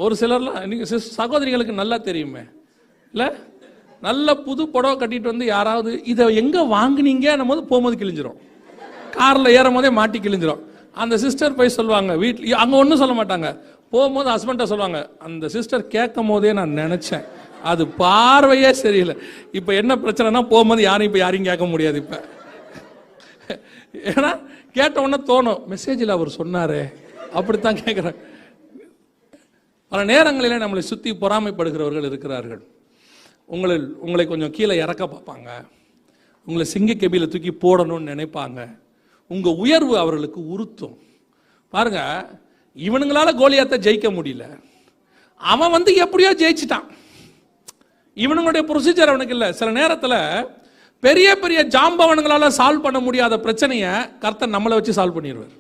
ஒரு சிலர்லாம் நீங்கள் சகோதரிகளுக்கு நல்லா தெரியுமே இல்லை, நல்ல புது புடவை கட்டிட்டு வந்து யாராவது இதை எங்கே வாங்கினீங்கன்னும் போது போகும்போது கிழிஞ்சிரும், காரில் ஏறும் போதே மாட்டி கிழிஞ்சிரும். அந்த சிஸ்டர் போய் சொல்லுவாங்க வீட்டில், அங்கே ஒன்றும் சொல்ல மாட்டாங்க, போகும்போது ஹஸ்பண்ட்டை சொல்லுவாங்க, அந்த சிஸ்டர் கேட்கும் போதே நான் நினச்சேன் அது பார்வையே சரியில்லை. இப்போ என்ன பிரச்சனைனா போகும்போது யாரையும் கேட்க முடியாது. இப்போ ஏன்னா கேட்ட உடனே தோணும், மெசேஜில் அவர் சொன்னாரே, அப்படித்தான் கேட்குறேன். பல நேரங்களில் நம்மளை சுற்றி பொறாமைப்படுகிறவர்கள் இருக்கிறார்கள். உங்களை கொஞ்சம் கீழே இறக்க பார்ப்பாங்க, உங்களை சிங்க கெபியில் தூக்கி போடணும்னு நினைப்பாங்க. உங்கள் உயர்வு அவர்களுக்கு உறுத்தும். பாருங்க, இவனுங்களால கோலியாத்தை ஜெயிக்க முடியல, அவன் வந்து எப்படியோ ஜெயிச்சிட்டான். இவனுங்களுடைய ப்ரொசீஜர் அவனுக்கு இல்லை. சில நேரத்தில் பெரிய பெரிய ஜாம்பவனுங்களால சால்வ் பண்ண முடியாத பிரச்சனையை கர்த்தர் நம்மளை வச்சு சால்வ் பண்ணிடுவார்.